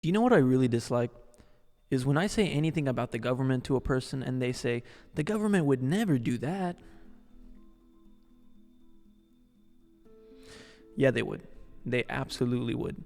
Do you know what I really dislike? Is when I say anything about the government to a person and they say, the government would never do that. Yeah, they would. They absolutely would.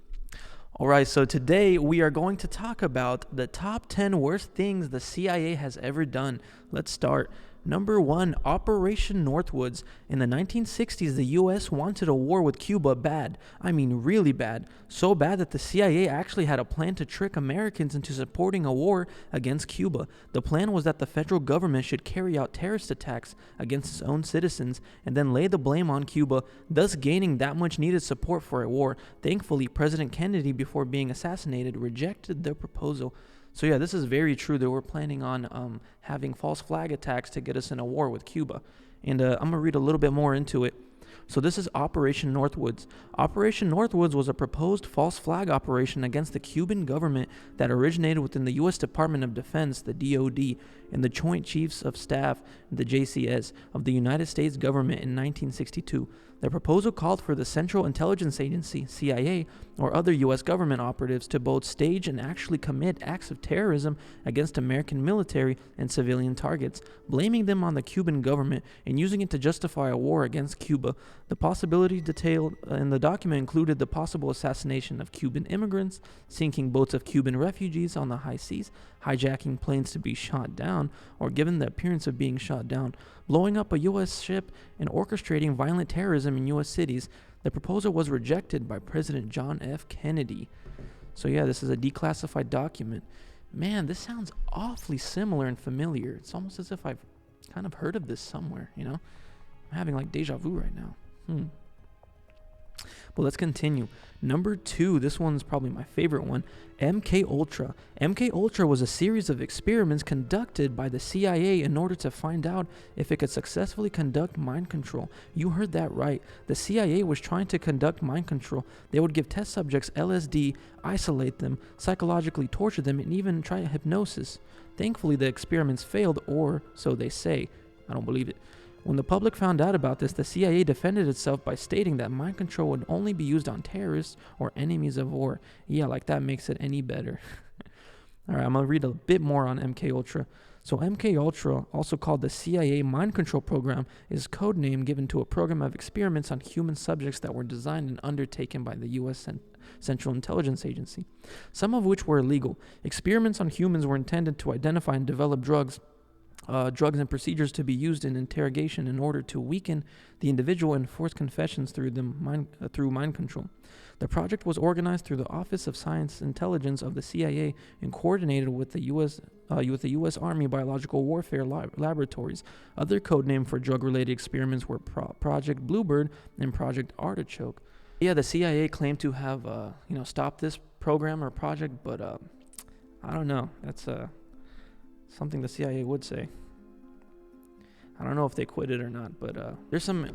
All right, so today we are going to talk about the top 10 worst things the CIA has ever done. Let's start. Number 1, Operation Northwoods. In the 1960s, the US wanted a war with Cuba bad. I mean, really bad. So bad that the CIA actually had a plan to trick Americans into supporting a war against Cuba. The plan was that the federal government should carry out terrorist attacks against its own citizens and then lay the blame on Cuba, thus gaining that much needed support for a war. Thankfully, President Kennedy, before being assassinated, rejected the proposal. So yeah, this is very true. They were planning on having false flag attacks to get us in a war with Cuba. And I'm going to read a little bit more into it. So this is Operation Northwoods. Operation Northwoods was a proposed false flag operation against the Cuban government that originated within the U.S. Department of Defense, the DoD, and the Joint Chiefs of Staff, the JCS, of the United States government in 1962. The proposal called for the Central Intelligence Agency, CIA, or other U.S. government operatives to both stage and actually commit acts of terrorism against American military and civilian targets, blaming them on the Cuban government and using it to justify a war against Cuba. The possibilities detailed in the document included the possible assassination of Cuban immigrants, sinking boats of Cuban refugees on the high seas, hijacking planes to be shot down or given the appearance of being shot down, blowing up a U.S. ship, and orchestrating violent terrorism in U.S. cities. The proposal was rejected by President John F. Kennedy. So yeah, this is a declassified document. Man, this sounds awfully similar and familiar. It's almost as if I've kind of heard of this somewhere, you know? I'm having like deja vu right now. But let's continue. Number 2, this one's probably my favorite one, MK Ultra. MK Ultra was a series of experiments conducted by the CIA in order to find out if it could successfully conduct mind control. You heard that right. The CIA was trying to conduct mind control. They would give test subjects LSD, isolate them, psychologically torture them, and even try hypnosis. Thankfully, the experiments failed, or so they say. I don't believe it. When the public found out about this, the CIA defended itself by stating that mind control would only be used on terrorists or enemies of war. Yeah, like that makes it any better. All right, I'm going to read a bit more on MK Ultra. So MK Ultra, also called the CIA Mind Control Program, is a code name given to a program of experiments on human subjects that were designed and undertaken by the U.S. Central Intelligence Agency, some of which were illegal. Experiments on humans were intended to identify and develop drugs and procedures to be used in interrogation in order to weaken the individual and force confessions through mind control. The project was organized through the Office of Science Intelligence of the CIA and coordinated with the U.S. Army Biological Warfare Laboratories. Other code names for drug-related experiments were Project Bluebird and Project Artichoke. Yeah, the CIA claimed to have stopped this program or project, but I don't know. That's something the CIA would say. I don't know if they quit it or not, but there's some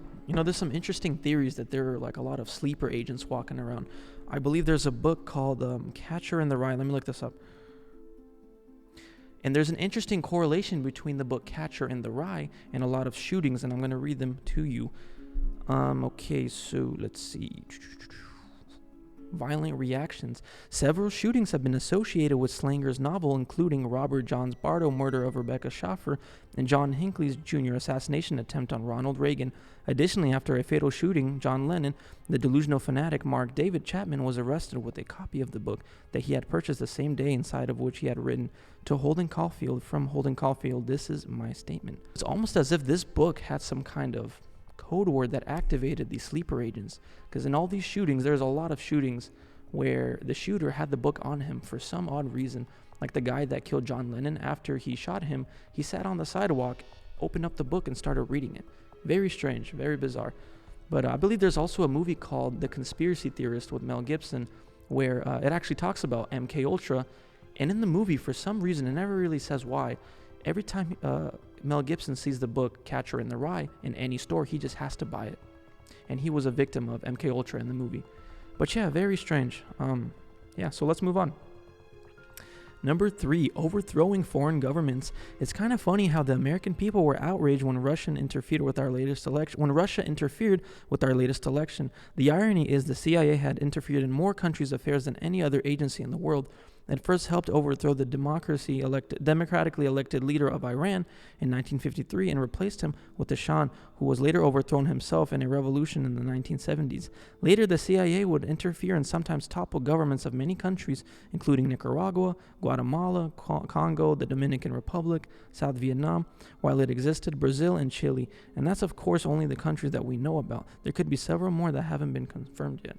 interesting theories that there are like a lot of sleeper agents walking around. I believe there's a book called Catcher in the Rye. Let me look this up. And there's an interesting correlation between the book Catcher in the Rye and a lot of shootings, and I'm going to read them to you. Okay, so let's see. Violent reactions. Several shootings have been associated with Slanger's novel, including Robert Johns Bardo murder of Rebecca Schaffer and John Hinckley's Jr. assassination attempt on Ronald Reagan. Additionally, after a fatal shooting, John Lennon, the delusional fanatic Mark David Chapman, was arrested with a copy of the book that he had purchased the same day, inside of which he had written, "To Holden Caulfield, from Holden Caulfield, this is my statement." It's almost as if this book had some kind of code word that activated these sleeper agents, because in all these shootings, there's a lot of shootings where the shooter had the book on him for some odd reason. Like the guy that killed John Lennon, after he shot him, he sat on the sidewalk, opened up the book, and started reading it. Very strange, very bizarre. But I believe there's also a movie called The Conspiracy Theorist with Mel Gibson, where it actually talks about MK Ultra, and in the movie, for some reason, it never really says why, every time Mel Gibson sees the book Catcher in the Rye in any store, he just has to buy it. And he was a victim of MK Ultra in the movie. But yeah, very strange. So let's move on. Number 3, overthrowing foreign governments. It's kind of funny how the American people were outraged when Russia interfered with our latest election. The irony is the CIA had interfered in more countries' affairs than any other agency in the world. It first helped overthrow the democratically elected leader of Iran in 1953 and replaced him with the Shah, who was later overthrown himself in a revolution in the 1970s. Later, the CIA would interfere and sometimes topple governments of many countries, including Nicaragua, Guatemala, Congo, the Dominican Republic, South Vietnam, while it existed, Brazil, and Chile. And that's, of course, only the countries that we know about. There could be several more that haven't been confirmed yet.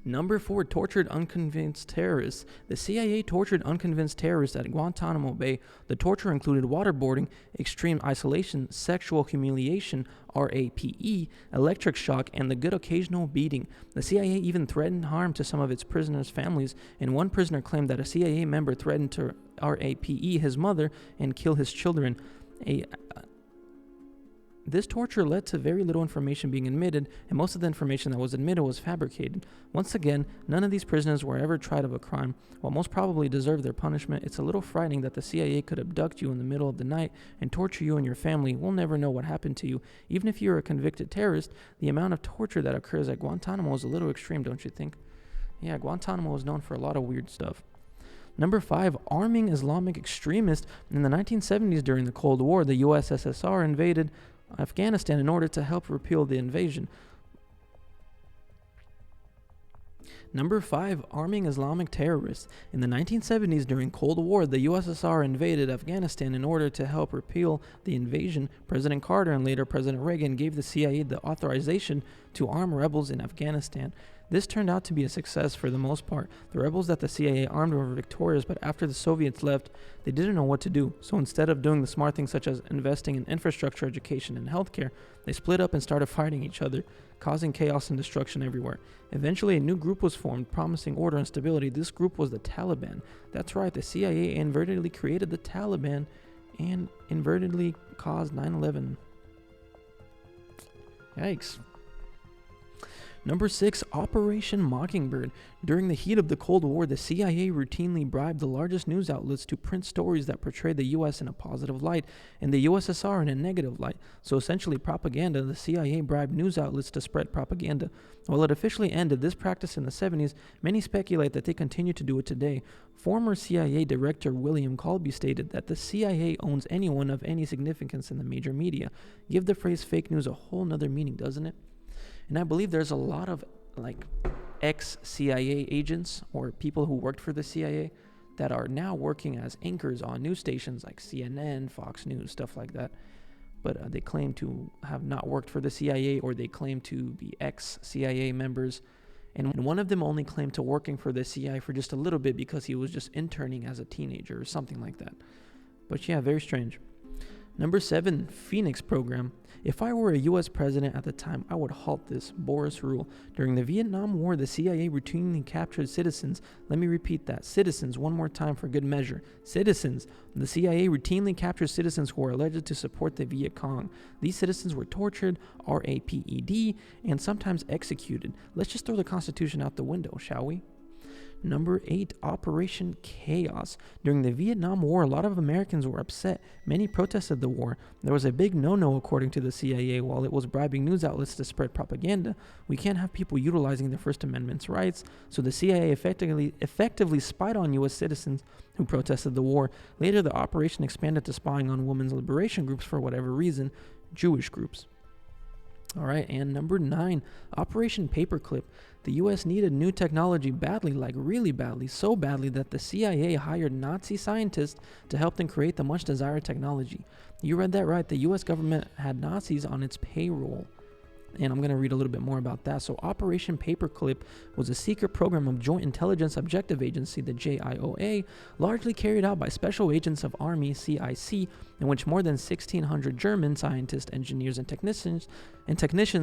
Number 4, tortured unconvinced terrorists. The CIA tortured unconvinced terrorists at Guantanamo Bay. The torture included waterboarding, extreme isolation, sexual humiliation, RAPE, electric shock, and the good occasional beating. The CIA even threatened harm to some of its prisoners' families, and one prisoner claimed that a CIA member threatened to RAPE his mother and kill his children. This torture led to very little information being admitted, and most of the information that was admitted was fabricated. Once again, none of these prisoners were ever tried of a crime. While most probably deserved their punishment, it's a little frightening that the CIA could abduct you in the middle of the night and torture you and your family. We'll never know what happened to you. Even if you're a convicted terrorist, the amount of torture that occurs at Guantanamo is a little extreme, don't you think? Yeah, Guantanamo is known for a lot of weird stuff. Number 5, arming Islamic extremists. In the 1970s, during the Cold War, the USSR invaded Afghanistan in order to help repeal the invasion. Number 5, arming Islamic terrorists. In the 1970s, during Cold War, the USSR invaded Afghanistan in order to help repeal the invasion. President Carter and later President Reagan gave the CIA the authorization to arm rebels in Afghanistan. This turned out to be a success for the most part. The rebels that the CIA armed were victorious, but after the Soviets left, they didn't know what to do. So instead of doing the smart things such as investing in infrastructure, education, and healthcare, they split up and started fighting each other, causing chaos and destruction everywhere. Eventually, a new group was formed, promising order and stability. This group was the Taliban. That's right, the CIA inadvertently created the Taliban and inadvertently caused 9/11. Yikes. Number 6, Operation Mockingbird. During the heat of the Cold War, the CIA routinely bribed the largest news outlets to print stories that portrayed the U.S. in a positive light and the USSR in a negative light. So essentially propaganda. The CIA bribed news outlets to spread propaganda. While it officially ended this practice in the 70s, many speculate that they continue to do it today. Former CIA Director William Colby stated that the CIA owns anyone of any significance in the major media. Give the phrase fake news a whole nother meaning, doesn't it? And I believe there's a lot of ex-CIA agents or people who worked for the CIA that are now working as anchors on news stations like CNN, Fox News, stuff like that. But they claim to have not worked for the CIA, or they claim to be ex-CIA members. And one of them only claimed to working for the CIA for just a little bit because he was just interning as a teenager or something like that. But yeah, very strange. Number 7, Phoenix Program. If I were a U.S. president at the time, I would halt this Boris rule. During the Vietnam War, the CIA routinely captured citizens. Let me repeat that. Citizens, one more time for good measure. Citizens. The CIA routinely captured citizens who were alleged to support the Viet Cong. These citizens were tortured, RAPED, and sometimes executed. Let's just throw the Constitution out the window, shall we? Number 8, Operation Chaos. During the Vietnam War, a lot of Americans were upset. Many protested the war. There was a big no-no according to the CIA. While it was bribing news outlets to spread propaganda, we can't have people utilizing their First Amendment's rights. So the CIA effectively spied on U.S. citizens who protested the war. Later, the operation expanded to spying on women's liberation groups for whatever reason, Jewish groups. All right, and number 9, Operation Paperclip. The U.S. needed new technology badly, like really badly, so badly that the CIA hired Nazi scientists to help them create the much desired technology. You read that right. The U.S. government had Nazis on its payroll. And I'm going to read a little bit more about that. So Operation Paperclip was a secret program of Joint Intelligence Objective Agency, the JIOA, largely carried out by special agents of Army, CIC, in which more than 1,600 German scientists, engineers, and technicians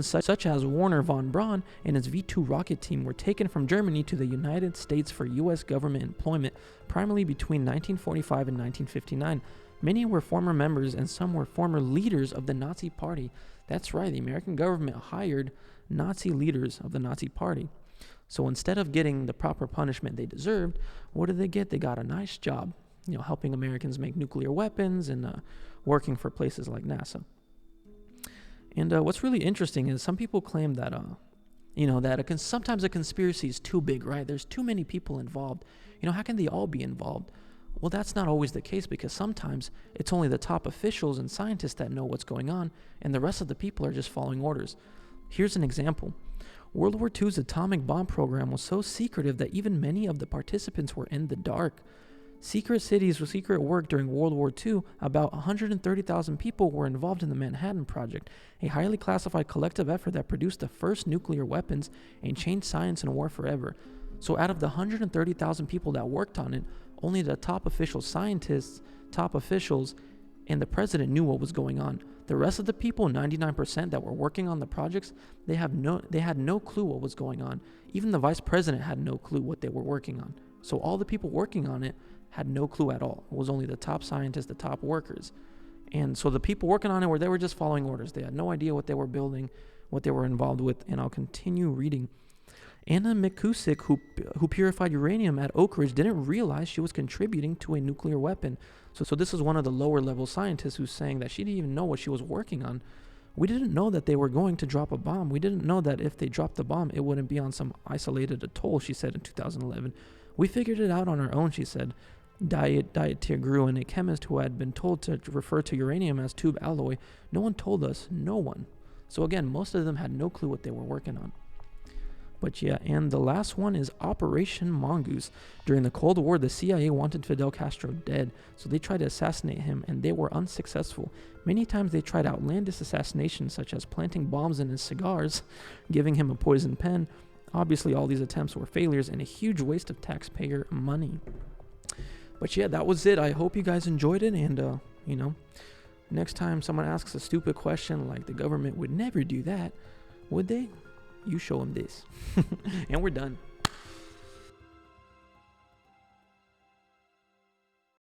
such as Werner von Braun and his V-2 rocket team were taken from Germany to the United States for U.S. government employment, primarily between 1945 and 1959. Many were former members and some were former leaders of the Nazi Party. That's right, the American government hired Nazi leaders of the Nazi Party. So instead of getting the proper punishment they deserved, what did they get? They got a nice job, helping Americans make nuclear weapons and working for places like NASA. And what's really interesting is some people claim that, sometimes a conspiracy is too big, right? There's too many people involved. How can they all be involved? Well, that's not always the case, because sometimes it's only the top officials and scientists that know what's going on, and the rest of the people are just following orders. Here's an example. World War II's atomic bomb program was so secretive that even many of the participants were in the dark. Secret cities with secret work during World War II, about 130,000 people were involved in the Manhattan Project, a highly classified collective effort that produced the first nuclear weapons and changed science and war forever. So out of the 130,000 people that worked on it, only the top official scientists, top officials, and the president knew what was going on. The rest of the people, 99% that were working on the projects, they had no clue what was going on. Even the vice president had no clue what they were working on. So all the people working on it had no clue at all. It was only the top scientists, the top workers. And so the people working on it they were just following orders. They had no idea what they were building, what they were involved with. And I'll continue reading. Anna McCusick, who purified uranium at Oak Ridge, didn't realize she was contributing to a nuclear weapon. So this is one of the lower level scientists who's saying that she didn't even know what she was working on. We didn't know that they were going to drop a bomb. We didn't know that if they dropped the bomb, it wouldn't be on some isolated atoll, she said in 2011. We figured it out on our own, she said. Diet Tigruin, a chemist who had been told to refer to uranium as tube alloy. No one told us. No one. So again, most of them had no clue what they were working on. But yeah, and the last one is Operation Mongoose. During the Cold War, the CIA wanted Fidel Castro dead, so they tried to assassinate him, and they were unsuccessful. Many times they tried outlandish assassinations, such as planting bombs in his cigars, giving him a poison pen. Obviously, all these attempts were failures and a huge waste of taxpayer money. But yeah, that was it. I hope you guys enjoyed it, and, next time someone asks a stupid question like the government would never do that, would they? You show them this. And we're done.